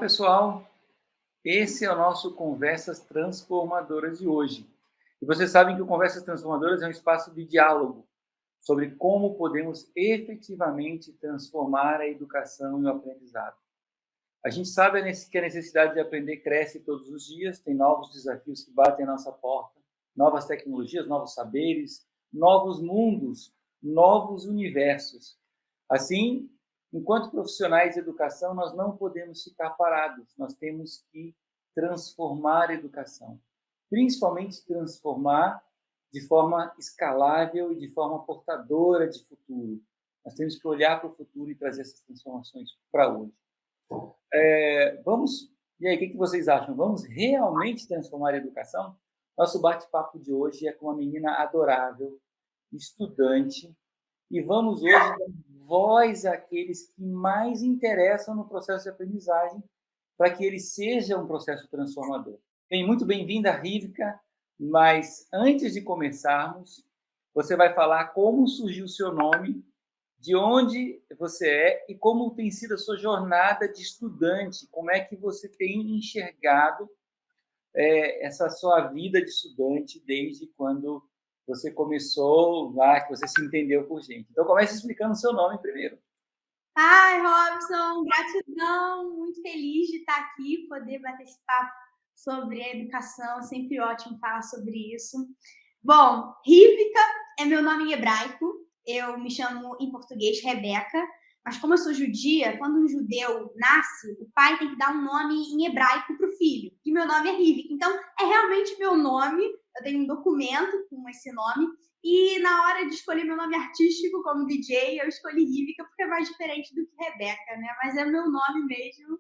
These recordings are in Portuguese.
pessoal. Esse é o nosso Conversas Transformadoras de hoje. E vocês sabem que o Conversas Transformadoras é um espaço de diálogo sobre como podemos efetivamente transformar a educação e o aprendizado. A gente sabe que a necessidade de aprender cresce todos os dias, tem novos desafios que batem à nossa porta, novas tecnologias, novos saberes, novos mundos, novos universos. Assim, enquanto profissionais de educação, nós não podemos ficar parados, nós temos que transformar a educação, principalmente transformar de forma escalável e de forma portadora de futuro. Nós temos que olhar para o futuro e trazer essas transformações para hoje. E aí, o que vocês acham? Vamos realmente transformar a educação? Nosso bate-papo de hoje é com uma menina adorável, estudante, e vamos hoje dar voz àqueles que mais interessam no processo de aprendizagem para que ele seja um processo transformador. Bem, muito bem-vinda, Rivka, mas antes de começarmos, você vai falar como surgiu o seu nome, de onde você é e como tem sido a sua jornada de estudante, como é que você tem enxergado essa sua vida de estudante desde quando você começou lá, que você se entendeu por gente. Então, comece explicando o seu nome primeiro. Ai, Robson, gratidão, muito feliz de estar aqui, poder bater esse papo sobre a educação, sempre ótimo falar sobre isso. Bom, Rivka é meu nome em hebraico, eu me chamo em português Rebeca, mas como eu sou judia, quando um judeu nasce, o pai tem que dar um nome em hebraico para o filho, e meu nome é Rivka, então é realmente meu nome, eu tenho um documento com esse nome, e na hora de escolher meu nome artístico como DJ, eu escolhi Rivka porque é mais diferente do que Rebeca, né? Mas é meu nome mesmo.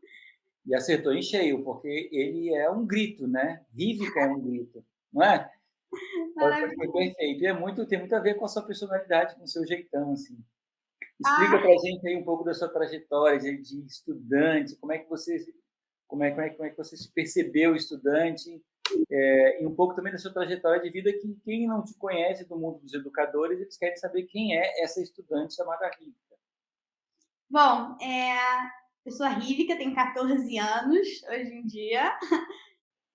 E acertou em cheio, porque ele é um grito, né? Rivka é um grito, não é? Foi perfeito. E tem muito a ver com a sua personalidade, com o seu jeitão, assim. Explica para a gente aí um pouco da sua trajetória de estudante, como é que você se percebeu estudante, e um pouco também da sua trajetória de vida, que quem não te conhece do mundo dos educadores, eles querem saber quem é essa estudante chamada Rivka. Bom, eu sou a Rivka, tenho 14 anos hoje em dia.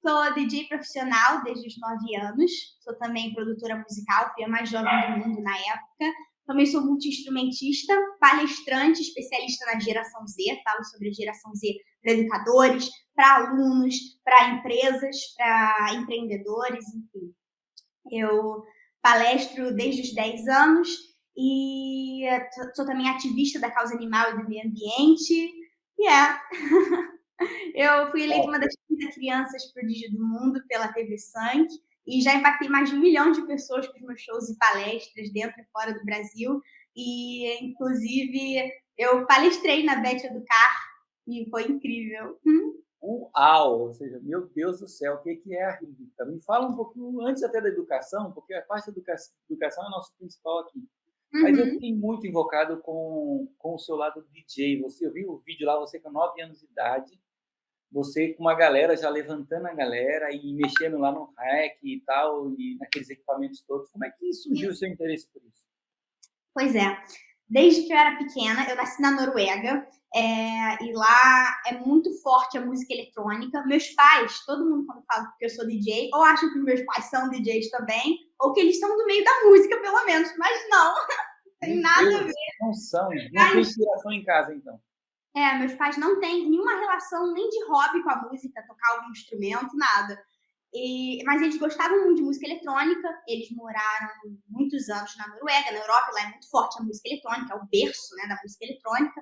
Sou DJ profissional desde os 9 anos. Sou também produtora musical, fui a mais jovem do mundo na época. Também sou multi-instrumentista, palestrante, especialista na geração Z. Falo sobre a geração Z para educadores, para alunos, para empresas, para empreendedores, enfim. Eu palestro desde os 10 anos e sou também ativista da causa animal e do meio ambiente. Eu fui eleita uma das 30 crianças prodígio do mundo pela TV Sangue e já impactei mais de 1 milhão de pessoas com os meus shows e palestras dentro e fora do Brasil. E, inclusive, eu palestrei na Beth Educar e foi incrível. Uau! Ou seja, meu Deus do céu, o que é a Rivka? Me fala um pouquinho, antes até da educação, porque a parte da educação é o nosso principal aqui. Mas eu fiquei muito invocado com o seu lado DJ. Eu vi o vídeo lá, você com 9 anos de idade, você com uma galera já levantando a galera e mexendo lá no rack e tal, e naqueles equipamentos todos. Como é que surgiu o seu interesse por isso? Pois é. Desde que eu era pequena, eu nasci na Noruega, e lá é muito forte a música eletrônica. Meus pais, todo mundo quando fala que eu sou DJ, ou acham que meus pais são DJs também, ou que eles são do meio da música, pelo menos, mas não, tem nada a ver. Não são, não tem inspiração em casa, então. Meus pais não têm nenhuma relação nem de hobby com a música, tocar algum instrumento, nada. Mas eles gostavam muito de música eletrônica, eles moraram muitos anos na Noruega, na Europa, lá é muito forte a música eletrônica, é o berço, né, da música eletrônica.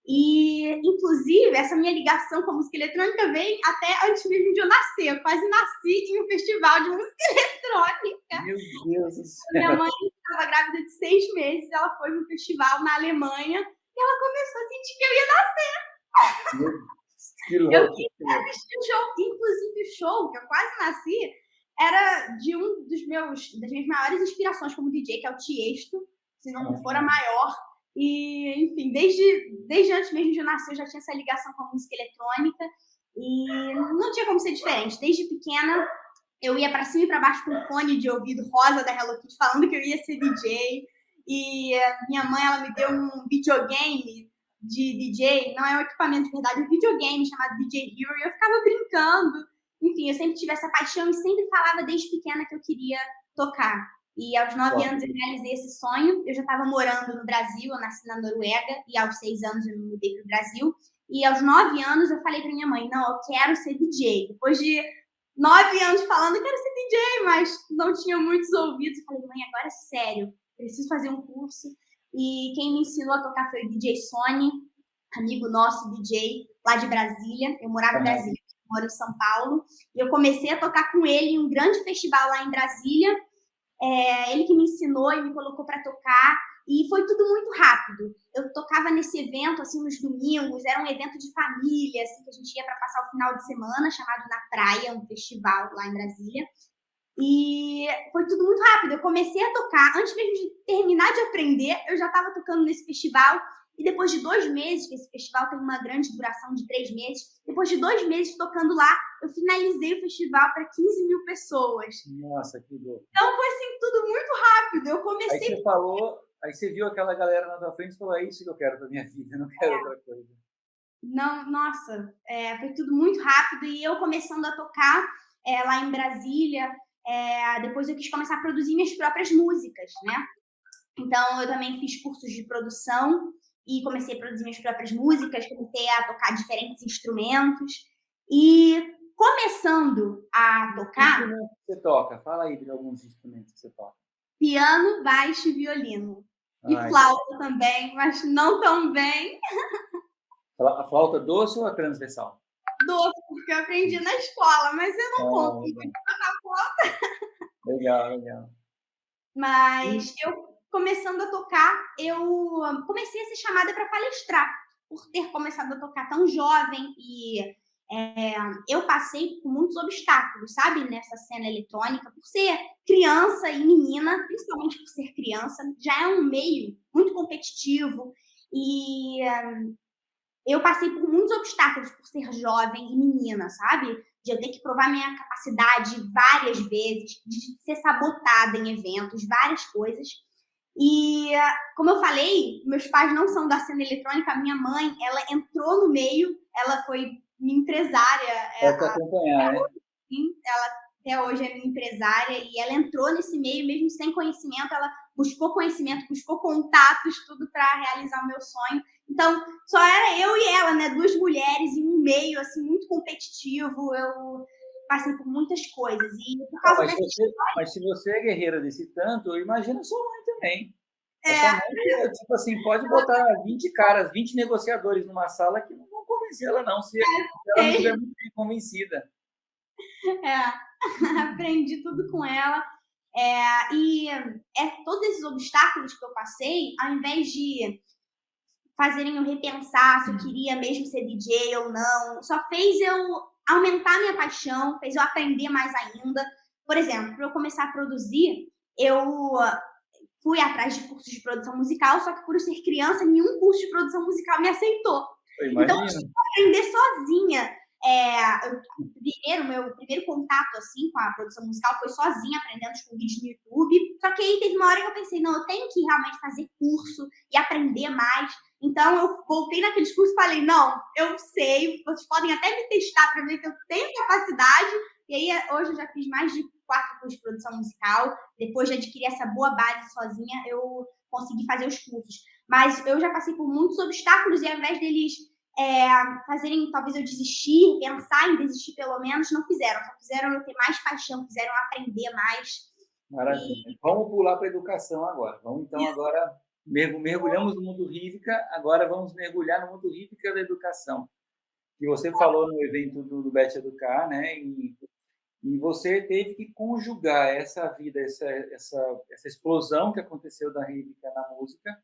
E, inclusive, essa minha ligação com a música eletrônica vem até antes mesmo de eu nascer. Eu quase nasci em um festival de música eletrônica. Meu Deus do céu. Minha mãe estava grávida de 6 meses, ela foi no festival na Alemanha e ela começou a sentir que eu ia nascer. Eu quis assistir o show, inclusive o show que eu quase nasci era de das minhas maiores inspirações como DJ, que é o Tiesto, se não for a maior. E, enfim, desde antes mesmo de eu nascer, eu já tinha essa ligação com a música eletrônica e não tinha como ser diferente. Desde pequena, eu ia para cima e para baixo com um fone de ouvido rosa da Hello Kitty, falando que eu ia ser DJ. E minha mãe, ela me deu um videogame de DJ, não é um equipamento de verdade, um videogame chamado DJ Hero, e eu ficava brincando. Enfim, eu sempre tive essa paixão e sempre falava desde pequena que eu queria tocar. E aos 9 anos eu realizei esse sonho. Eu já estava morando no Brasil, eu nasci na Noruega, e aos 6 anos eu me mudei para o Brasil. E aos 9 anos eu falei para minha mãe, não, eu quero ser DJ. Depois de 9 anos falando, eu quero ser DJ, mas não tinha muitos ouvidos. Eu falei, mãe, agora é sério, preciso fazer um curso. E quem me ensinou a tocar foi o DJ Sony, amigo nosso, DJ, lá de Brasília. Eu morava em Brasília, moro em São Paulo. E eu comecei a tocar com ele em um grande festival lá em Brasília. Ele que me ensinou e me colocou para tocar. E foi tudo muito rápido. Eu tocava nesse evento, assim, nos domingos. Era um evento de família, assim, que a gente ia para passar o final de semana, chamado Na Praia, um festival lá em Brasília. E foi tudo muito rápido. Eu comecei a tocar, antes mesmo de terminar de aprender, eu já estava tocando nesse festival. E depois de 2 meses, que esse festival tem uma grande duração de 3 meses, depois de 2 meses tocando lá, eu finalizei o festival para 15 mil pessoas. Nossa, que louco. Então foi assim, tudo muito rápido. Eu comecei. Aí você falou, aí você viu aquela galera na tua frente e falou: é isso que eu quero para minha vida, eu não quero outra coisa. Não, nossa, foi tudo muito rápido. E eu começando a tocar lá em Brasília, depois eu quis começar a produzir minhas próprias músicas, né? Então eu também fiz cursos de produção e comecei a produzir minhas próprias músicas, comecei a tocar diferentes instrumentos. E começando a Que tocar, instrumento que você toca? Fala aí de alguns instrumentos que você toca. piano, baixo e violino. E Ai, flauta também, mas não tão bem. a flauta doce ou a transversal? Doce, porque eu aprendi na escola, mas eu não conto muito Legal, na flauta. legal, legal. Mas eu, começando a tocar, eu comecei a ser chamada para palestrar, por ter começado a tocar tão jovem e eu passei por muitos obstáculos, sabe, nessa cena eletrônica, por ser criança e menina, principalmente por ser criança, já é um meio muito competitivo e eu passei por muitos obstáculos por ser jovem e menina, sabe? De eu ter que provar minha capacidade várias vezes, de ser sabotada em eventos, várias coisas. E, como eu falei, meus pais não são da cena eletrônica, a minha mãe, ela entrou no meio, ela foi minha empresária. Pode te acompanhar, né? Sim, ela até hoje é minha empresária e ela entrou nesse meio mesmo sem conhecimento, ela buscou conhecimento, buscou contatos, tudo para realizar o meu sonho. Então, só era eu e ela, né? 2 mulheres em um meio assim muito competitivo. Eu passei por muitas coisas e por causa Mas, dessas mas se você é guerreira desse tanto, imagina sua mãe também. A sua é, mãe, tipo assim, pode botar 20 caras, 20 negociadores numa sala que não vão convencer ela, não, se ela não estiver muito bem convencida. aprendi tudo com ela. E todos esses obstáculos que eu passei, ao invés de fazerem eu repensar se eu queria mesmo ser DJ ou não, só fez eu aumentar minha paixão, fez eu aprender mais ainda. Por exemplo, para eu começar a produzir, eu fui atrás de cursos de produção musical, só que por eu ser criança, nenhum curso de produção musical me aceitou. Eu Então, eu imagino. tive que aprender sozinha. Meu primeiro contato assim com a produção musical foi sozinha, aprendendo com vídeos no YouTube. Só que aí teve uma hora que eu pensei, não, eu tenho que realmente fazer curso e aprender mais. Então eu voltei naqueles cursos e falei, não, eu sei, vocês podem até me testar para ver que eu tenho capacidade. E aí hoje eu já fiz mais de 4 cursos de produção musical. Depois de adquirir essa boa base sozinha, eu consegui fazer os cursos. Mas eu já passei por muitos obstáculos e ao invés deles fazerem talvez eu desistir, pensar em desistir pelo menos, não fizeram. Só fizeram eu ter mais paixão, fizeram aprender mais. Maravilha. Vamos pular para a educação agora. Vamos então agora, mergulhamos no mundo Rivka, agora vamos mergulhar no mundo Rivka da educação. Que você falou no evento do Bet Educar, né? E você teve que conjugar essa vida, essa explosão que aconteceu da Rivka na música,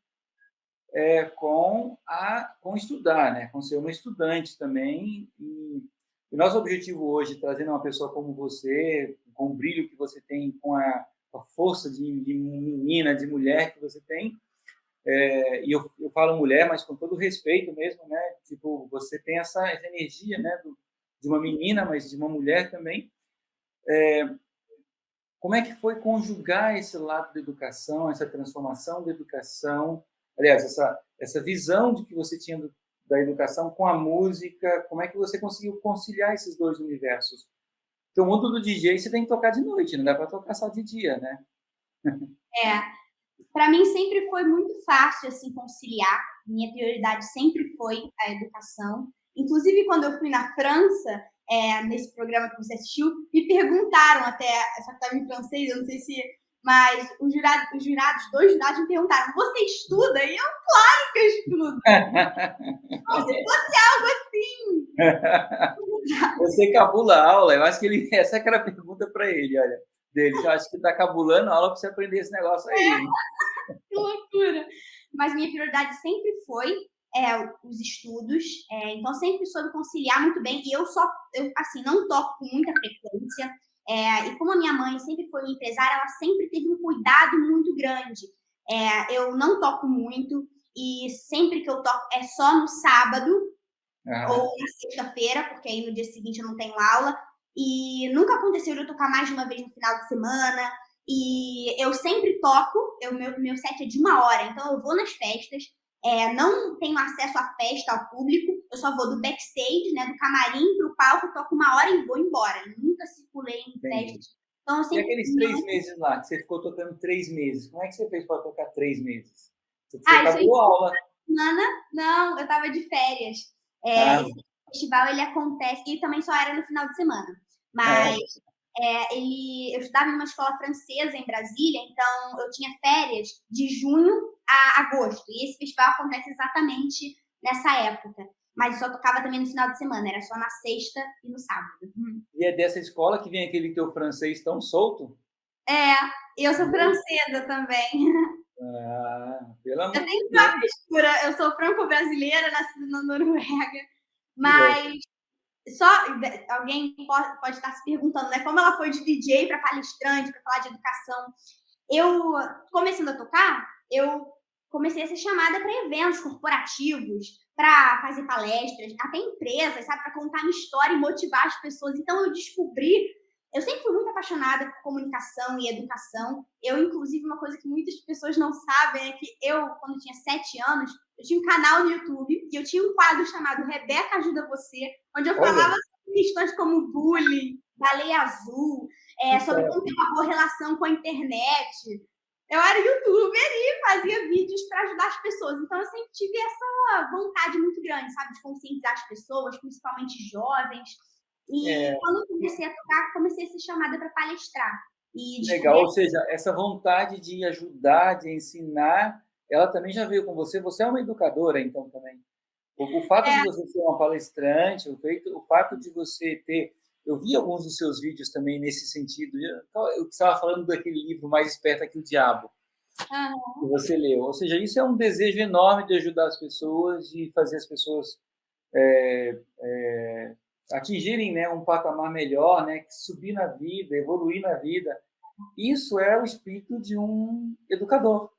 com estudar, né? Com ser uma estudante também. E o nosso objetivo hoje, trazendo uma pessoa como você, com o brilho que você tem, com a força de menina, de mulher que você tem, e eu falo mulher, mas com todo respeito mesmo, né? Tipo, você tem essa energia, né? De uma menina, mas de uma mulher também. Como é que foi conjugar esse lado da educação, essa transformação da educação, aliás, essa visão de que você tinha da educação com a música? Como é que você conseguiu conciliar esses dois universos? Porque o mundo do DJ você tem que tocar de noite, não dá para tocar só de dia, né? É, para mim sempre foi muito fácil assim conciliar. Minha prioridade sempre foi a educação. Inclusive quando eu fui na França, nesse programa que você assistiu, me perguntaram até, só que estava em francês, eu não sei se, mas dois jurados me perguntaram: "Você estuda?" E eu, claro que eu estudo. Como se fosse algo assim. Você cabula a aula? Eu acho que ele, essa que era a pergunta para ele, olha, dele. Eu acho que está cabulando a aula para você aprender esse negócio aí, hein? Que loucura! Mas minha prioridade sempre foi os estudos, então sempre soube conciliar muito bem. E eu assim, não toco com muita frequência. E como a minha mãe sempre foi uma empresária, ela sempre teve um cuidado muito grande. Eu não toco muito e sempre que eu toco é só no sábado ou na sexta-feira, porque aí no dia seguinte eu não tenho aula. E nunca aconteceu de eu tocar mais de uma vez no final de semana. E eu sempre toco, meu set é de 1 hora, então eu vou nas festas, não tenho acesso à festa, ao público, eu só vou do backstage, né, do camarim para o palco, toco 1 hora e vou embora. Eu nunca circulei em festas. Então eu E sempre. aqueles 3 meses lá, que você ficou tocando 3 meses, como é que você fez para tocar 3 meses? Você Ah, isso aí acabou a aula. semana, não, eu estava de férias. Ah, Esse festival ele acontece, e também só era no final de semana. ah, Mas eu estudava em uma escola francesa em Brasília, então eu tinha férias de junho a agosto. E esse festival acontece exatamente nessa época. Mas só tocava também no final de semana, era só na sexta e no sábado. e é dessa escola que vem aquele teu francês tão solto? É, e eu sou francesa também. Ah, pelo Eu amor tenho de uma Deus, mistura, eu sou franco-brasileira, nascida na Noruega, que louco. mas só alguém pode estar se perguntando, né, como ela foi de DJ para palestrante, para falar de educação. Eu, começando a tocar, eu comecei a ser chamada para eventos corporativos, para fazer palestras, até empresas, sabe, para contar minha história e motivar as pessoas. Então eu sempre fui muito apaixonada por comunicação e educação. Inclusive, uma coisa que muitas pessoas não sabem é que quando eu tinha 7 anos, eu tinha um canal no YouTube e eu tinha um quadro chamado Rebeca Ajuda Você, onde eu Olha, falava sobre questões como bullying, baleia azul, que sobre top. como ter uma boa relação com a internet. Eu era youtuber e fazia vídeos para ajudar as pessoas. Então, eu sempre tive essa vontade muito grande, sabe, de conscientizar as pessoas, principalmente jovens. E É, quando eu comecei a tocar, comecei a ser chamada para palestrar. E legal, descobri. ou seja, essa vontade de ajudar, de ensinar, ela também já veio com você. Você é uma educadora, então, também. O fato de É, você ser uma palestrante, o fato de você ter. Eu vi alguns dos seus vídeos também nesse sentido. Eu estava falando daquele livro Mais Esperta que o Diabo, que você leu. Ou seja, isso é um desejo enorme de ajudar as pessoas, de fazer as pessoas é, é, atingirem, né, um patamar melhor, né, subir na vida, evoluir na vida. Isso é o espírito de um educador.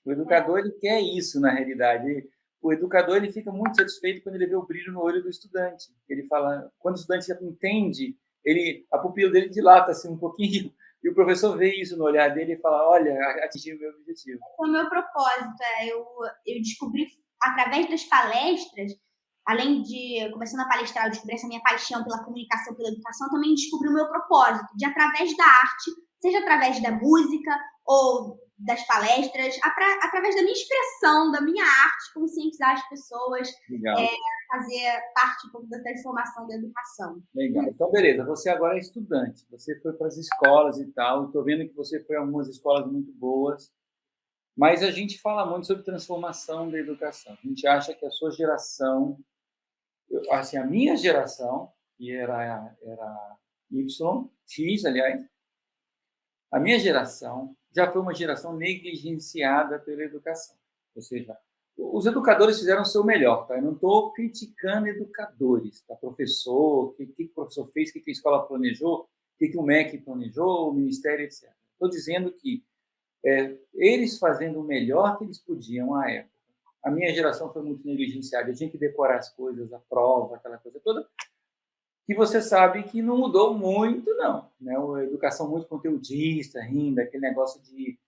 O educador ele quer isso na realidade. O educador ele fica muito satisfeito quando ele vê o brilho no olho do estudante. Ele fala, quando o estudante entende, a pupila dele dilata assim um pouquinho e o professor vê isso no olhar dele e fala, olha, atingi o meu objetivo. foi o meu propósito. Eu descobri, através das palestras, além de começando a palestrar, eu descobri essa minha paixão pela comunicação, pela educação, também descobri o meu propósito, de através da arte, seja através da música ou das palestras, através da minha expressão, da minha arte, conscientizar as pessoas, Legal, fazer parte um pouco da transformação da educação. legal. Então, beleza, você agora é estudante, você foi para as escolas e tal, estou vendo que você foi a algumas escolas muito boas, mas a gente fala muito sobre transformação da educação. A gente acha que a sua geração assim, a minha geração, que era Y, X, aliás, a minha geração já foi uma geração negligenciada pela educação. Ou seja, os educadores fizeram o seu melhor, tá? Eu não estou criticando educadores, tá? Professor, o que o professor fez, o que a escola planejou, o que o MEC planejou, o Ministério, etc. Estou dizendo que eles fazendo o melhor que eles podiam à época. A minha geração foi muito negligenciada, eu tinha que decorar as coisas, a prova, aquela coisa toda, que você sabe que não mudou muito, não. Né? A educação muito conteudista ainda, aquele negócio de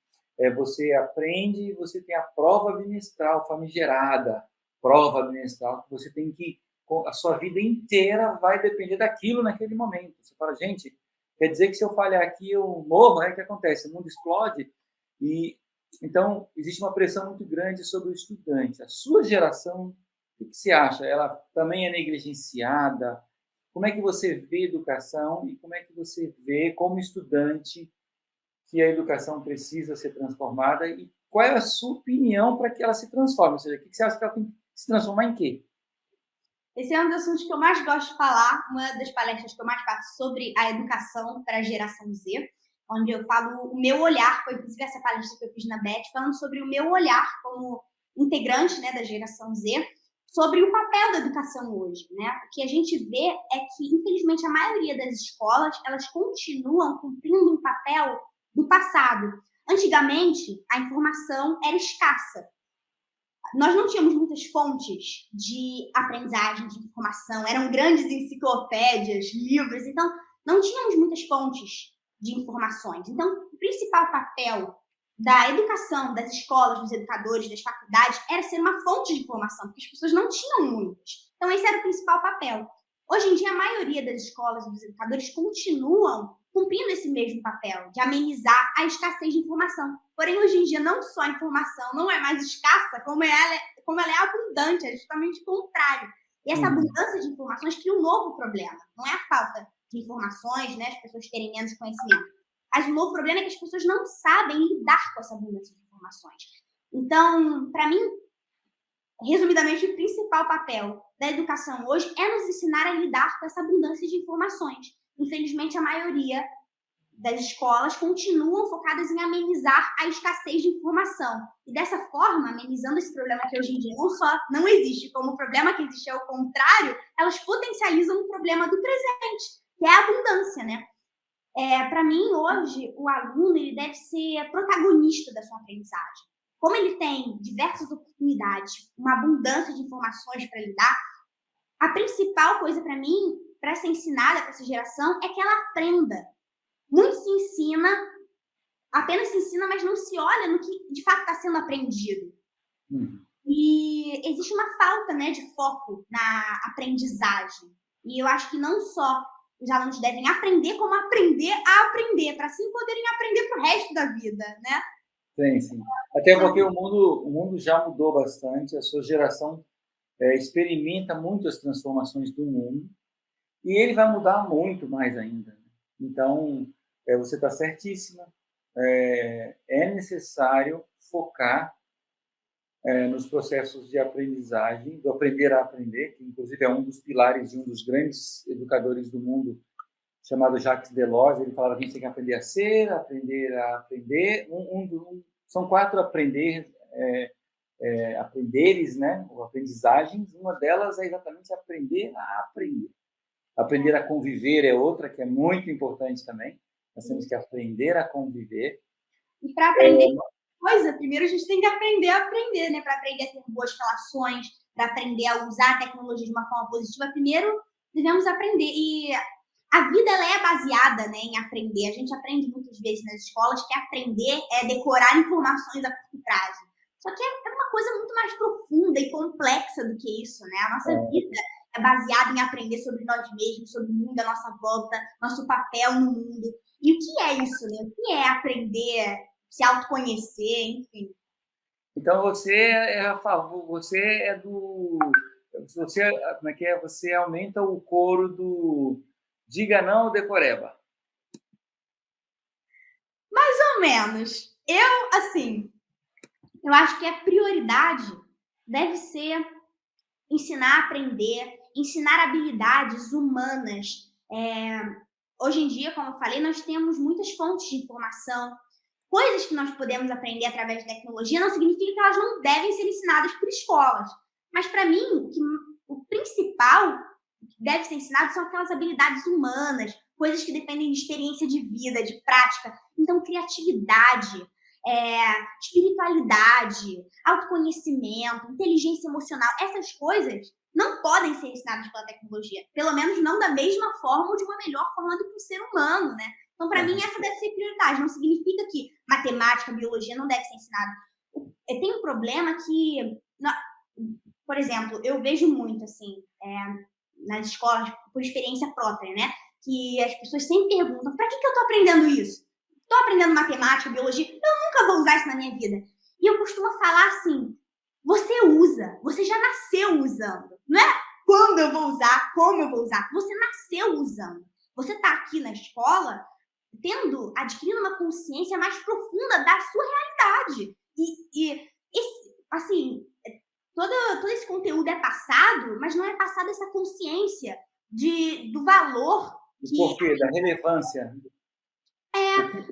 você aprende e você tem a prova bimestral famigerada. prova bimestral, que você tem que, a sua vida inteira vai depender daquilo naquele momento. Você fala, gente, quer dizer que se eu falhar aqui eu morro, o que acontece? O mundo explode. E então existe uma pressão muito grande sobre o estudante. A sua geração, o que você acha? Ela também é negligenciada? Como é que você vê a educação e como é que você vê, como estudante, que a educação precisa ser transformada e qual é a sua opinião para que ela se transforme? Ou seja, o que você acha que ela tem que se transformar em quê? Esse é um dos assuntos que eu mais gosto de falar, uma das palestras que eu mais faço sobre a educação para a geração Z, onde eu falo o meu olhar, foi inclusive essa palestra que eu fiz na BET, falando sobre o meu olhar como integrante, né, da geração Z, sobre o papel da educação hoje, né? O que a gente vê é que, infelizmente, a maioria das escolas, elas continuam cumprindo um papel do passado. Antigamente, a informação era escassa. Nós não tínhamos muitas fontes de aprendizagem, de informação, eram grandes enciclopédias, livros, então não tínhamos muitas fontes de informações. Então, o principal papel da educação, das escolas, dos educadores, das faculdades, era ser uma fonte de informação, porque as pessoas não tinham muitas. Então, esse era o principal papel. Hoje em dia, a maioria das escolas e dos educadores continuam cumprindo esse mesmo papel, de amenizar a escassez de informação. Porém, hoje em dia, não só a informação não é mais escassa, como ela é abundante, é justamente o contrário. E essa abundância de informações cria um novo problema. Não é a falta de informações, né, as pessoas terem menos conhecimento. Mas o novo problema é que as pessoas não sabem lidar com essa abundância de informações. Então, para mim, resumidamente, o principal papel da educação hoje é nos ensinar a lidar com essa abundância de informações. Infelizmente, a maioria das escolas continuam focadas em amenizar a escassez de informação. E dessa forma, amenizando esse problema que hoje em dia não só não existe, como o problema que existe é o contrário, elas potencializam o problema do presente, que é a abundância, né? Para mim, hoje, o aluno ele deve ser protagonista da sua aprendizagem. Como ele tem diversas oportunidades, uma abundância de informações para lidar, a principal coisa para mim, para ser ensinada para essa geração, é que ela aprenda. Muito se ensina, apenas se ensina, mas não se olha no que de fato está sendo aprendido. E existe uma falta, né, de foco na aprendizagem. E eu acho que não só os alunos devem aprender, como aprender a aprender, para assim poderem aprender para o resto da vida, né? Sim, sim. Até porque o mundo já mudou bastante, a sua geração experimenta muitas transformações do mundo e ele vai mudar muito mais ainda. Então, você está certíssima. É necessário focar nos processos de aprendizagem, do aprender a aprender, que inclusive é um dos pilares de um dos grandes educadores do mundo, chamado Jacques Delors. Ele falava que a gente tem que aprender a ser, aprender a aprender. São 4 aprenderes, né? Ou aprendizagens. Uma delas é exatamente aprender a aprender. Aprender a conviver é outra, que é muito importante também. Nós temos que aprender a conviver. E para aprender coisa, primeiro a gente tem que aprender a aprender, né? Para aprender a ter boas relações, para aprender a usar a tecnologia de uma forma positiva, primeiro devemos aprender. E a vida ela é baseada, né, em aprender. A gente aprende muitas vezes nas escolas que aprender é decorar informações a curto prazo. Só que é uma coisa muito mais profunda e complexa do que isso, né? A nossa vida é baseada em aprender sobre nós mesmos, sobre o mundo à nossa volta, nosso papel no mundo. E o que é isso, né? O que é aprender, se autoconhecer, enfim. Então você é a favor, você é do, você, como é que é? Você aumenta o coro do diga não, decoreba. Mais ou menos. Eu acho que a prioridade deve ser ensinar a aprender, ensinar habilidades humanas. Hoje em dia, como eu falei, nós temos muitas fontes de informação, coisas que nós podemos aprender através da tecnologia. Não significa que elas não devem ser ensinadas por escolas. Mas, para mim, o principal que deve ser ensinado são aquelas habilidades humanas, coisas que dependem de experiência de vida, de prática. Então, criatividade, espiritualidade, autoconhecimento, inteligência emocional, essas coisas não podem ser ensinadas pela tecnologia. Pelo menos não da mesma forma ou de uma melhor forma do que o ser humano, né? Então, para mim, essa deve ser prioridade. Não significa que matemática, biologia não deve ser ensinado. Tem um problema que, por exemplo, eu vejo muito, assim, nas escolas, por experiência própria, né? Que as pessoas sempre perguntam: para que eu estou aprendendo isso? Estou aprendendo matemática, biologia, eu nunca vou usar isso na minha vida. E eu costumo falar assim: você usa, você já nasceu usando. Não é quando eu vou usar, como eu vou usar. Você nasceu usando. Você está aqui na escola adquirindo uma consciência mais profunda da sua realidade. Assim, todo esse conteúdo é passado, mas não é passada essa consciência do valor O que porquê, da relevância. O é que, o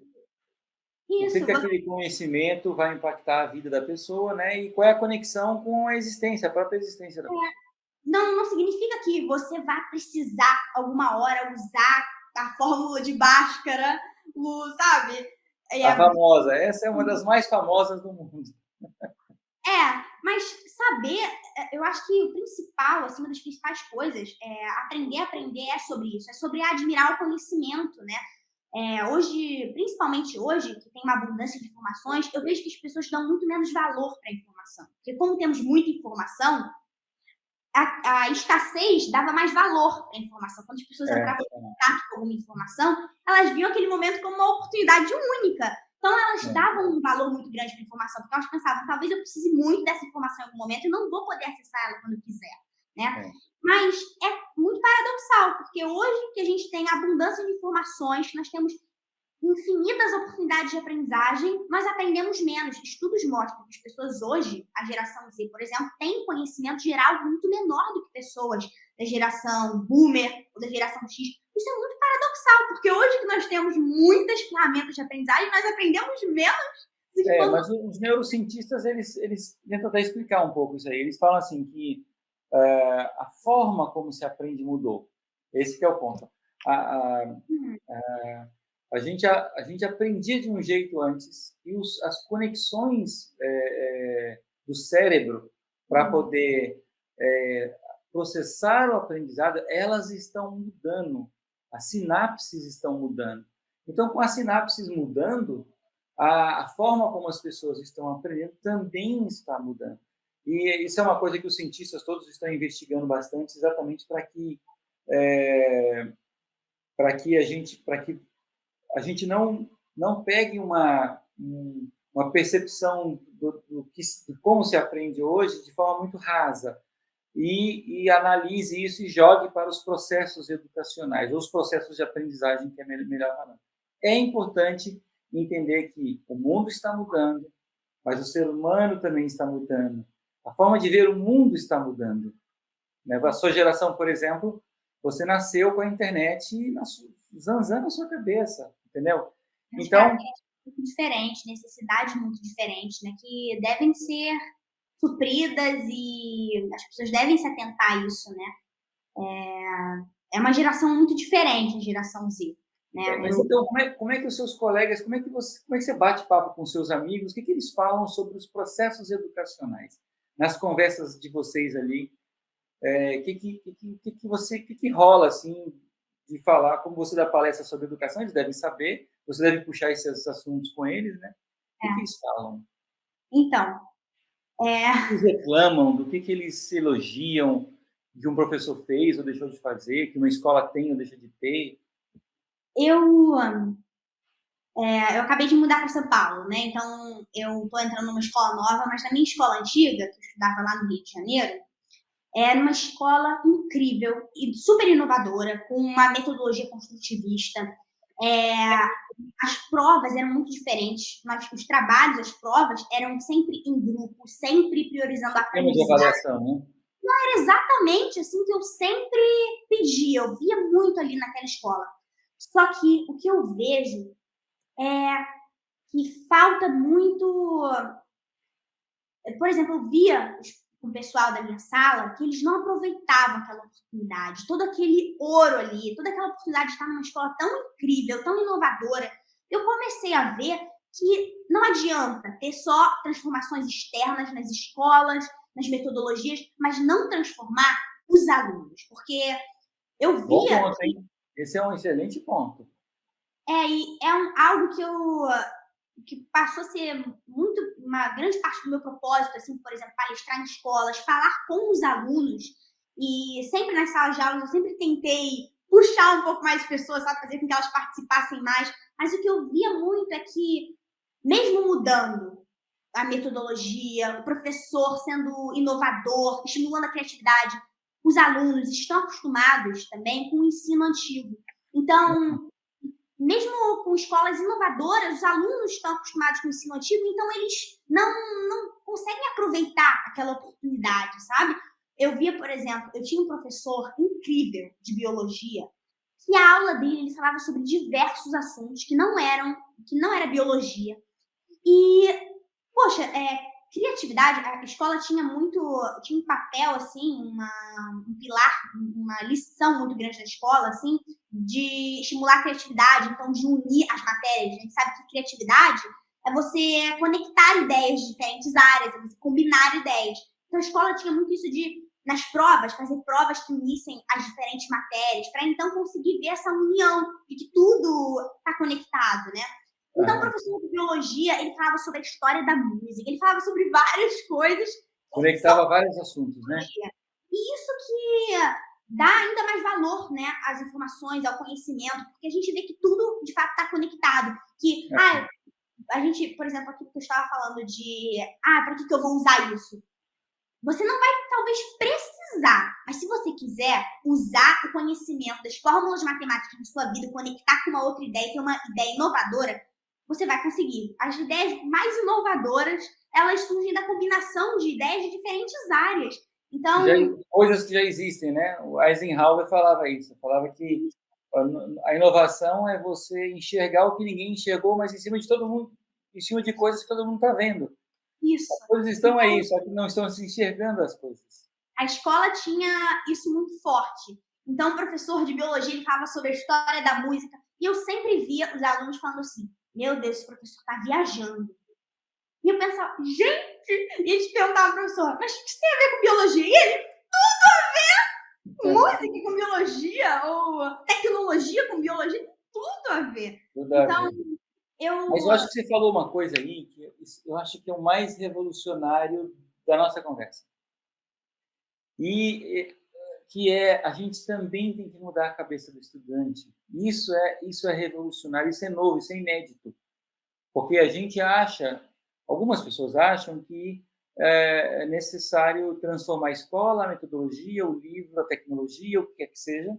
que isso. que aquele conhecimento vai impactar a vida da pessoa, né? E qual é a conexão com a existência, a própria existência da pessoa. Não significa que você vai precisar alguma hora usar a fórmula de Bhaskara, sabe? A É, famosa, essa é uma das mais famosas do mundo. mas saber, eu acho que o principal, assim, uma das principais coisas é aprender é sobre isso, é sobre admirar o conhecimento, né? Hoje, principalmente hoje, que tem uma abundância de informações, eu vejo que as pessoas dão muito menos valor para a informação. Porque como temos muita informação, a escassez dava mais valor para a informação. Quando as pessoas entravam em contato com alguma informação, elas viam aquele momento como uma oportunidade única. Então, elas davam um valor muito grande para a informação, porque elas pensavam, talvez eu precise muito dessa informação em algum momento e não vou poder acessar ela quando eu quiser, né? Mas é muito paradoxal, porque hoje que a gente tem abundância de informações, nós temos infinitas oportunidades de aprendizagem, nós aprendemos menos. Estudos mostram que as pessoas hoje, a geração Z, por exemplo, tem conhecimento geral muito menor do que pessoas da geração Boomer ou da geração X. Isso é muito paradoxal, porque hoje que nós temos muitas ferramentas de aprendizagem, nós aprendemos menos do que quando... Mas os neurocientistas, eles tentam até explicar um pouco isso aí. Eles falam assim que a forma como se aprende mudou. Esse que é o ponto. A gente aprendia de um jeito antes e as conexões do cérebro para poder processar o aprendizado, elas estão mudando. As sinapses estão mudando. Então, com as sinapses mudando, a forma como as pessoas estão aprendendo também está mudando. E isso é uma coisa que os cientistas todos estão investigando bastante, exatamente para que a gente não pegue uma percepção de como se aprende hoje de forma muito rasa e analise isso e jogue para os processos educacionais, ou os processos de aprendizagem, que é melhor falando. É importante entender que o mundo está mudando, mas o ser humano também está mudando. A forma de ver o mundo está mudando. A sua geração, por exemplo, você nasceu com a internet zanzando a sua cabeça, entendeu? Então, muito diferente, necessidades muito diferentes, né, que devem ser supridas e as pessoas devem se atentar a isso, né? É uma geração muito diferente, a geração Z. Né? Mas então, como é que os seus colegas, como é que você bate papo com seus amigos? O que eles falam sobre os processos educacionais? Nas conversas de vocês ali, que rola assim de falar? Como você dá palestra sobre educação, eles devem saber. Você deve puxar esses assuntos com eles, né? O que eles falam? Então, eles reclamam, do que eles elogiam que um professor fez ou deixou de fazer, que uma escola tem ou deixa de ter? Eu acabei de mudar para São Paulo, né? Então, eu estou entrando numa escola nova, mas na minha escola antiga, que eu estudava lá no Rio de Janeiro, era uma escola incrível e super inovadora, com uma metodologia construtivista. As provas eram muito diferentes, mas os trabalhos, as provas, eram sempre em grupo, sempre priorizando a Tema de aprendizagem. avaliação, né? Não era exatamente assim que eu sempre pedia, eu via muito ali naquela escola. Só que o que eu vejo é que falta muito. Por exemplo, eu via o pessoal da minha sala que eles não aproveitavam aquela oportunidade, todo aquele ouro ali, toda aquela oportunidade de estar numa escola tão incrível, tão inovadora. Eu comecei a ver que não adianta ter só transformações externas nas escolas, nas metodologias, mas não transformar os alunos, porque eu Bom via. ponto, hein? Esse é um excelente ponto. E é algo que eu que passou a ser muito uma grande parte do meu propósito, assim, por exemplo, palestrar em escolas, falar com os alunos, e sempre nas salas de aula eu sempre tentei puxar um pouco mais as pessoas, sabe, fazer com que elas participassem mais, mas o que eu via muito é que, mesmo mudando a metodologia, o professor sendo inovador, estimulando a criatividade, os alunos estão acostumados também com o ensino antigo. Então, mesmo com escolas inovadoras, os alunos estão acostumados com o ensino antigo, então eles não conseguem aproveitar aquela oportunidade, sabe? Eu via, por exemplo, eu tinha um professor incrível de biologia, que a aula dele ele falava sobre diversos assuntos que não era biologia. E, poxa, criatividade, a escola tinha um papel, assim, um pilar, uma lição muito grande da escola, assim, de estimular a criatividade, então de unir as matérias. A gente sabe que criatividade é você conectar ideias de diferentes áreas, é você combinar ideias. Então a escola tinha muito isso de, nas provas, fazer provas que unissem as diferentes matérias, para então conseguir ver essa união de que tudo está conectado, né? Então, o professor de biologia, ele falava sobre a história da música, ele falava sobre várias coisas. Conectava vários assuntos, né? E isso que dá ainda mais valor, né, às informações, ao conhecimento, porque a gente vê que tudo, de fato, está conectado. Que, a gente, por exemplo, aqui que eu estava falando de, para que eu vou usar isso? Você não vai, talvez, precisar, mas se você quiser usar o conhecimento das fórmulas matemáticas na sua vida, conectar com uma outra ideia, ter uma ideia inovadora, você vai conseguir. As ideias mais inovadoras, elas surgem da combinação de ideias de diferentes áreas. Então, coisas que já existem, né? O Eisenhower falava isso, falava que a inovação é você enxergar o que ninguém enxergou, mas em cima de todo mundo, em cima de coisas que todo mundo está vendo. Isso. As coisas estão aí, só que não estão se enxergando as coisas. A escola tinha isso muito forte. Então, o professor de biologia ele falava sobre a história da música, e eu sempre via os alunos falando assim: meu Deus, esse professor está viajando. E eu pensava, gente! E eles perguntavam ao professor, mas o que isso tem a ver com biologia? E ele, tudo a ver! Música com biologia, ou tecnologia com biologia, tudo a ver. Então, Mas eu acho que você falou uma coisa aí que eu acho que é o mais revolucionário da nossa conversa. E que a gente também tem que mudar a cabeça do estudante. Isso é revolucionário, isso é novo, isso é inédito. Porque a gente acha, algumas pessoas acham que é necessário transformar a escola, a metodologia, o livro, a tecnologia, o que quer que seja,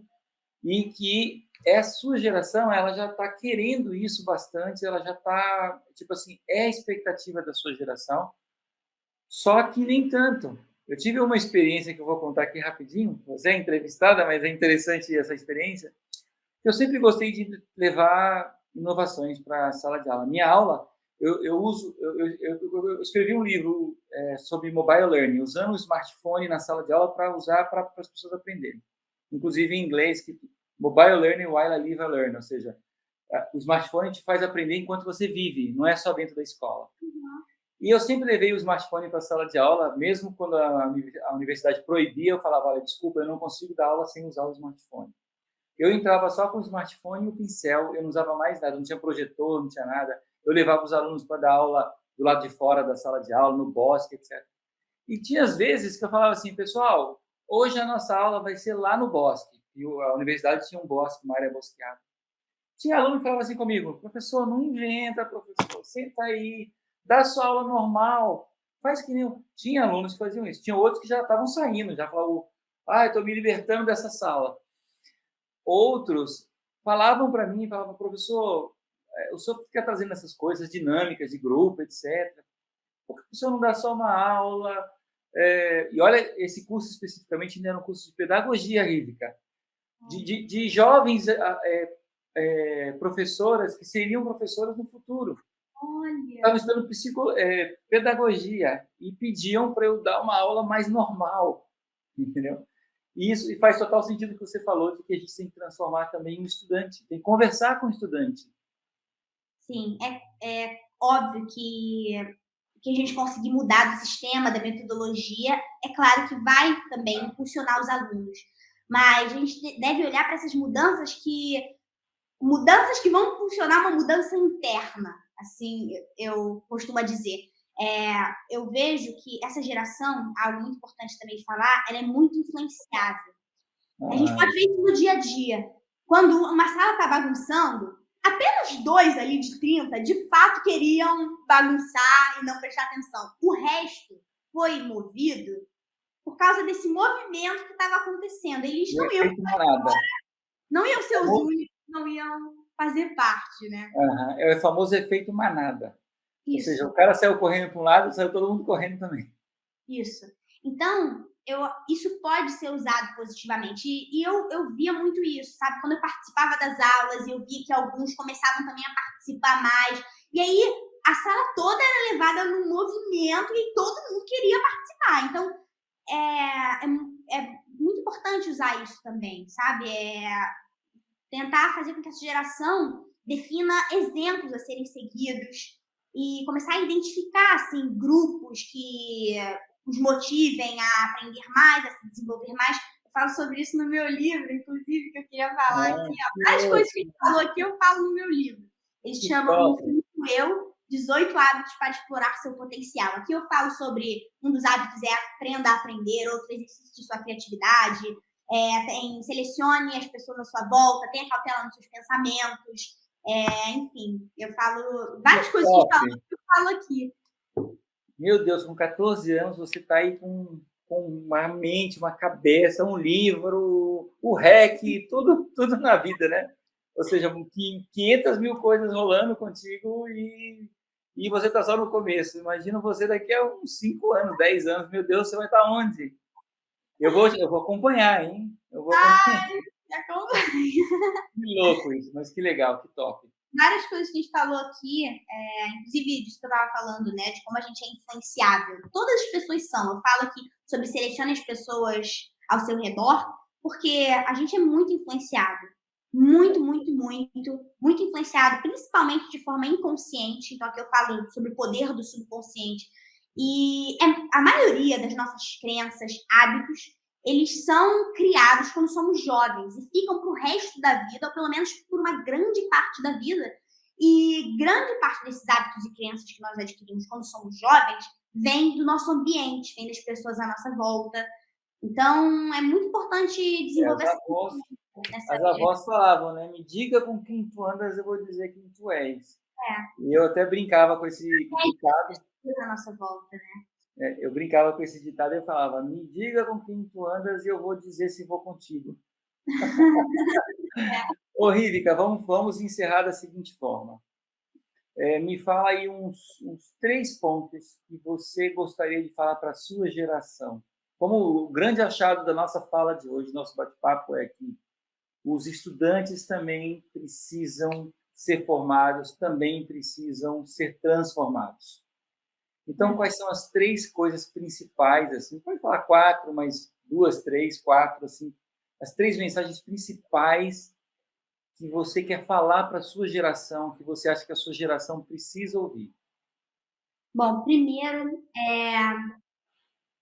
e que a sua geração ela já está querendo isso bastante, ela já está, tipo assim, é a expectativa da sua geração, só que nem tanto. Eu tive uma experiência que eu vou contar aqui rapidinho, você é entrevistada, mas é interessante essa experiência. Eu sempre gostei de levar inovações para a sala de aula. Minha aula, eu escrevi um livro sobre mobile learning, usando o smartphone na sala de aula para usar para as pessoas aprenderem. Inclusive em inglês, que mobile learning while I live and learn, ou seja, o smartphone te faz aprender enquanto você vive, não é só dentro da escola. E eu sempre levei o smartphone para a sala de aula, mesmo quando a universidade proibia, eu falava, olha, desculpa, eu não consigo dar aula sem usar o smartphone. Eu entrava só com o smartphone e o pincel, eu não usava mais nada, não tinha projetor, não tinha nada. Eu levava os alunos para dar aula do lado de fora da sala de aula, no bosque, etc. E tinha às vezes que eu falava assim, pessoal, hoje a nossa aula vai ser lá no bosque. E a universidade tinha um bosque, uma área bosqueada. Tinha aluno que falava assim comigo, professor, não inventa, professor, senta aí, dá sua aula normal, faz que nem... Tinha alunos que faziam isso, tinha outros que já estavam saindo, já falavam, eu estou me libertando dessa sala. Outros falavam para mim, falavam, professor, o senhor fica trazendo essas coisas dinâmicas de grupo, etc. Por que o senhor não dá só uma aula? E olha, esse curso especificamente ainda era um curso de pedagogia lírica, de jovens professoras que seriam professoras no futuro. Estavam estudando pedagogia e pediam para eu dar uma aula mais normal, entendeu? E isso faz total sentido o que você falou, de que a gente tem que transformar também um estudante, tem que conversar com o estudante. Sim, é óbvio que a gente conseguir mudar do sistema, da metodologia, é claro que vai também impulsionar os alunos. Mas a gente deve olhar para essas mudanças que vão impulsionar uma mudança interna. assim, eu costumo dizer. Eu vejo que essa geração, algo muito importante também de falar, ela é muito influenciável. A gente Ah, pode ver isso no dia a dia. Quando uma sala está bagunçando, apenas 2 ali de 30 de fato queriam bagunçar e não prestar atenção. O resto foi movido por causa desse movimento que estava acontecendo. Eles o efeito manada. não iam ser os Famoso- únicos, não iam fazer parte, né? Aham, é o famoso efeito manada. Ou seja, o Isso. cara saiu correndo para um lado, saiu todo mundo correndo também. Isso. Então, isso pode ser usado positivamente. E eu via muito isso, sabe? Quando eu participava das aulas, eu via que alguns começavam também a participar mais. E aí, a sala toda era levada num movimento e todo mundo queria participar. Então, é muito importante usar isso também, sabe? Tentar fazer com que essa geração defina exemplos a serem seguidos e começar a identificar assim grupos que os motivem a aprender mais, a se desenvolver mais. Eu falo sobre isso no meu livro, inclusive, que eu queria falar Ah, aqui. que Várias coisas louco, que a gente falou aqui, eu falo no meu livro. Eles que chamam top. Infinito Eu, 18 hábitos para explorar seu potencial. Aqui eu falo sobre um dos hábitos é aprenda a aprender, outro exercício de sua criatividade, selecione as pessoas à sua volta, tenha cautela nos seus pensamentos, enfim, eu falo Que várias coisas que a gente top. fala, eu falo aqui. Meu Deus, com 14 anos você está aí com uma mente, uma cabeça, um livro, o REC, tudo na vida, né? Ou seja, 500 mil coisas rolando contigo e você está só no começo. Imagina você daqui a uns 5 anos, 10 anos. Meu Deus, você vai estar onde? Eu vou acompanhar, hein? Eu vou acompanhar. Já como Que louco isso, mas que legal, que top. várias coisas que a gente falou aqui, inclusive disso que eu estava falando, né, de como a gente é influenciável. Todas as pessoas são. Eu falo aqui sobre selecione as pessoas ao seu redor, porque a gente é muito influenciado. Muito, muito, muito, muito influenciado, principalmente de forma inconsciente. Então, aqui eu falo sobre o poder do subconsciente. E a maioria das nossas crenças, hábitos, eles são criados quando somos jovens e ficam para o resto da vida, ou pelo menos por uma grande parte da vida. E grande parte desses hábitos e crenças que nós adquirimos quando somos jovens vem do nosso ambiente, vem das pessoas à nossa volta. Então, é muito importante desenvolver As essa avós, cultura nessa as geração. avós falavam, né? Me diga com quem tu andas, eu vou dizer quem tu és. E eu até brincava com esse ditado. À nossa volta, né? Eu brincava com esse ditado e eu falava: me diga com quem tu andas e eu vou dizer se vou contigo. Ô, Rívica, vamos encerrar da seguinte forma. Me fala aí uns 3 pontos que você gostaria de falar para a sua geração. Como o grande achado da nossa fala de hoje, nosso bate-papo é que os estudantes também precisam ser formados, também precisam ser transformados. Então, quais são as 3 coisas principais, assim, pode falar 4, mas 2, 3, 4, assim, as 3 mensagens principais que você quer falar para a sua geração, que você acha que a sua geração precisa ouvir? Bom, primeiro,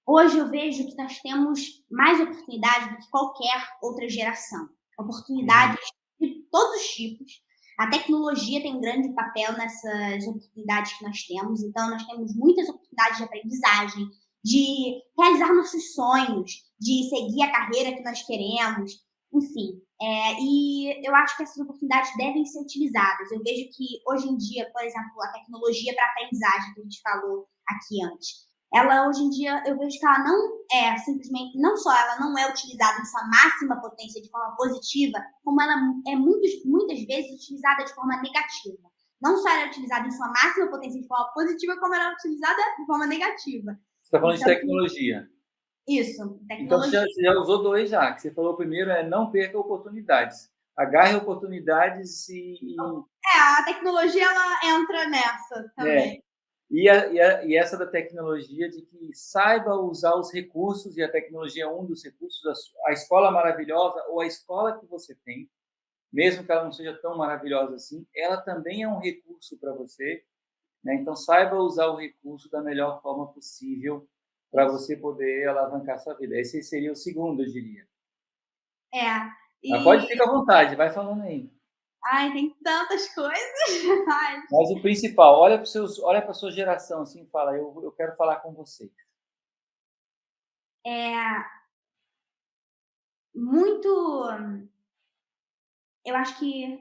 hoje eu vejo que nós temos mais oportunidade do que qualquer outra geração. Uhum. Oportunidades de todos os tipos. A tecnologia tem um grande papel nessas oportunidades que nós temos. Então, nós temos muitas oportunidades de aprendizagem, de realizar nossos sonhos, de seguir a carreira que nós queremos, enfim. E eu acho que essas oportunidades devem ser utilizadas. Eu vejo que hoje em dia, por exemplo, a tecnologia para aprendizagem que a gente falou aqui antes, ela hoje em dia eu vejo que ela não é simplesmente, não só ela não é utilizada em sua máxima potência de forma positiva, como ela é muitas vezes utilizada de forma negativa. Não só ela é utilizada em sua máxima potência de forma positiva, como ela é utilizada de forma negativa. Você está falando de Então, tecnologia. isso, Então, tecnologia. você já usou 2 já, que você falou primeiro é não perca oportunidades. Agarre oportunidades A tecnologia ela entra nessa é, também. e essa da tecnologia de que saiba usar os recursos, e a tecnologia é um dos recursos, a escola maravilhosa ou a escola que você tem, mesmo que ela não seja tão maravilhosa assim, ela também é um recurso para você, né? Então, saiba usar o recurso da melhor forma possível para você poder alavancar sua vida. Esse seria o segundo, eu diria. É. Mas pode E ficar à vontade, vai falando aí. Ai, tem tantas coisas. Ai, Mas o principal, olha para sua geração assim, e fala, eu quero falar com você. é muito. Eu acho que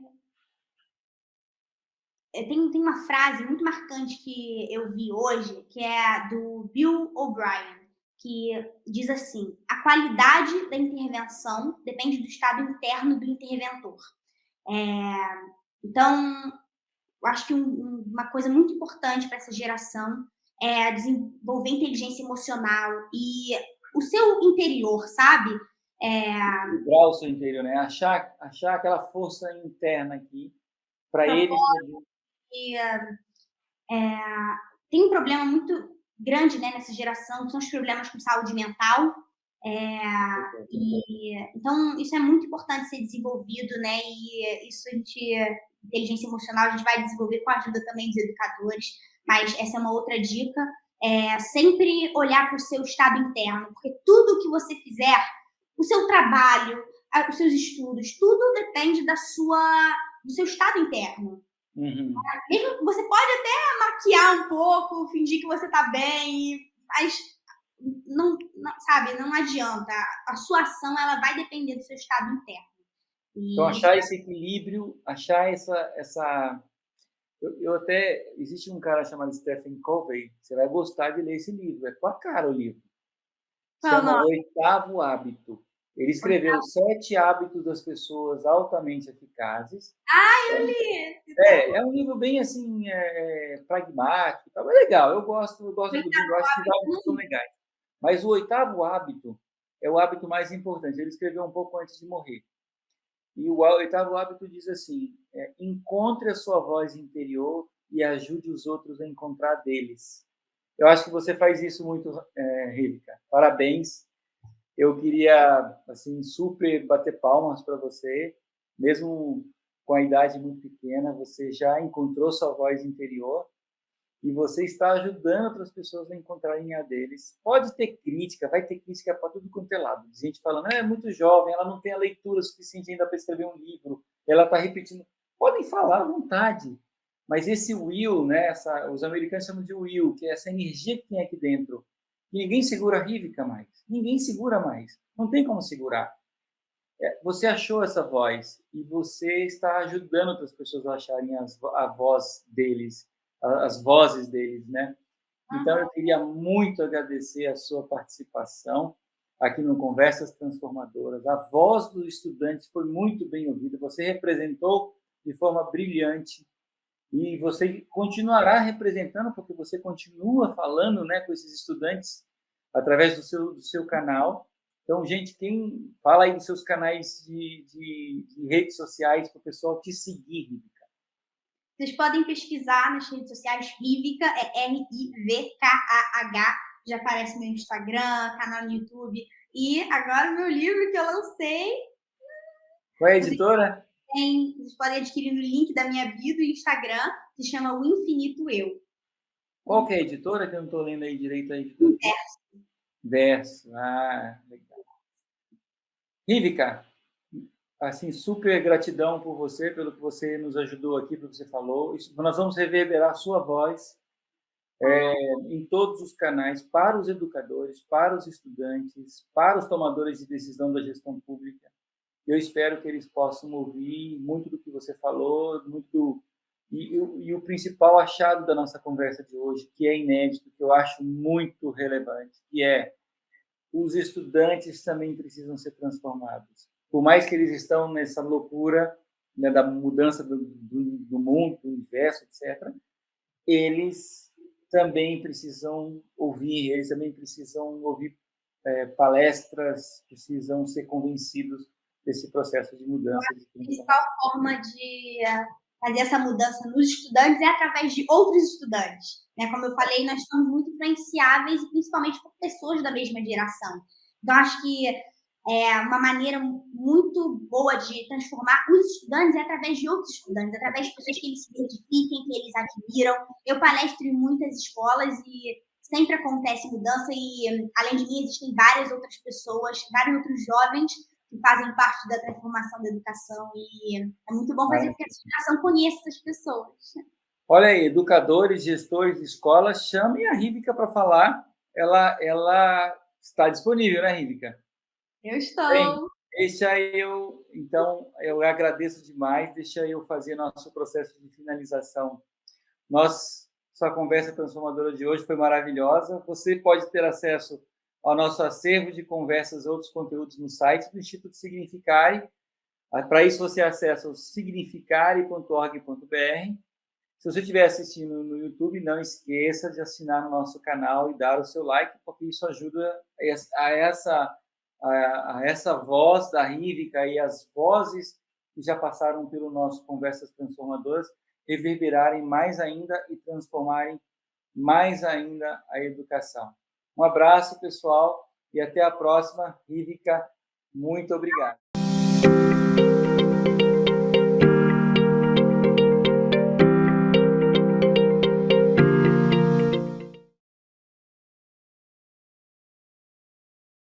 tem uma frase muito marcante que eu vi hoje, que é a do Bill O'Brien, que diz assim: a qualidade da intervenção depende do estado interno do interventor. Então, eu acho que uma coisa muito importante para essa geração é desenvolver inteligência emocional e o seu interior, sabe? É, Equilibrar o seu interior, né? Achar aquela força interna aqui para ele poder. tem um problema muito grande, né, nessa geração, que são os problemas com saúde mental. É, então, isso é muito importante ser desenvolvido, né? E isso inteligência emocional, a gente vai desenvolver com a ajuda também dos educadores, mas essa é uma outra dica. É sempre olhar para o seu estado interno, porque tudo que você fizer, o seu trabalho, os seus estudos, tudo depende do seu estado interno. Uhum. Mesmo você pode até maquiar um pouco, fingir que você tá bem, mas sabe, não adianta. A sua ação ela vai depender do seu estado interno. Então, E achar esse equilíbrio, achar essa. Eu até. Existe um cara chamado Stephen Covey, você vai gostar de ler esse livro, é tua cara o livro. qual é o Chama O nome? Oitavo Hábito. Ele escreveu 7 hábitos das pessoas altamente eficazes. Eu li. É um livro bem assim, pragmático, tá? É legal, eu gosto do livro, eu acho que os hábitos são legais. Mas o oitavo hábito é o hábito mais importante. Ele escreveu um pouco antes de morrer. E o oitavo hábito diz assim: encontre a sua voz interior e ajude os outros a encontrar deles. Eu acho que você faz isso muito, Rívika. Parabéns. Eu queria, assim, super bater palmas para você, mesmo com a idade muito pequena, você já encontrou sua voz interior e você está ajudando outras pessoas a encontrarem a deles. Pode ter crítica, vai ter crítica para tudo quanto é lado. Gente falando, é muito jovem, ela não tem a leitura suficiente ainda para escrever um livro, ela está repetindo. Podem falar à vontade, mas esse will, né, os americanos chamam de will, que é essa energia que tem aqui dentro, que ninguém segura a Rívika mais. Ninguém segura mais. Não tem como segurar. Você achou essa voz e você está ajudando outras pessoas a acharem a voz deles, as vozes deles, né? Então, eu queria muito agradecer a sua participação aqui no Conversas Transformadoras. A voz dos estudantes foi muito bem ouvida. Você representou de forma brilhante e você continuará representando, porque você continua falando, né, com esses estudantes através do seu canal. Então, gente, quem fala aí dos seus canais de redes sociais para o pessoal te seguir, Rívika. Vocês podem pesquisar nas redes sociais Rívika, é Rivkah, já aparece meu Instagram, canal no YouTube. E agora o meu livro que eu lancei, Qual é a editora? vocês podem adquirir no link da minha bio do Instagram, que chama O Infinito Eu. Qual que é a editora que eu não estou lendo aí direito a editora? Inverso. Verso. Legal. Rívika, assim, super gratidão por você, pelo que você nos ajudou aqui, pelo que você falou. Nós vamos reverberar a sua voz em todos os canais para os educadores, para os estudantes, para os tomadores de decisão da gestão pública. Eu espero que eles possam ouvir muito do que você falou, e o principal achado da nossa conversa de hoje, que é inédito, que eu acho muito relevante, que é os estudantes também precisam ser transformados. Por mais que eles estão nessa loucura, né, da mudança do mundo, do universo, etc., eles também precisam ouvir, palestras, precisam ser convencidos desse processo de mudança. A principal forma de fazer essa mudança nos estudantes é através de outros estudantes. Né? Como eu falei, nós somos muito influenciáveis, principalmente por pessoas da mesma geração. Então, acho que uma maneira muito boa de transformar os estudantes é através de outros estudantes, através de pessoas que eles se identifiquem, que eles admiram. Eu palestro em muitas escolas e sempre acontece mudança e, além de mim, existem várias outras pessoas, vários outros jovens que fazem parte da transformação da educação e é muito bom fazer com que a educação conheça essas pessoas. Olha aí, educadores, gestores de escolas, chamem a Rívica para falar. Ela está disponível, né, Rívica? Eu Bem, estou. então, eu agradeço demais. Deixa eu fazer nosso processo de finalização. Sua conversa transformadora de hoje foi maravilhosa. Você pode ter acesso ao nosso acervo de conversas e outros conteúdos no site do Instituto Significare. Para isso, você acessa o significare.org.br. Se você estiver assistindo no YouTube, não esqueça de assinar no nosso canal e dar o seu like, porque isso ajuda a essa voz da Rívica e as vozes que já passaram pelo nosso Conversas Transformadoras reverberarem mais ainda e transformarem mais ainda a educação. Um abraço, pessoal, e até a próxima. Rívica, muito obrigado.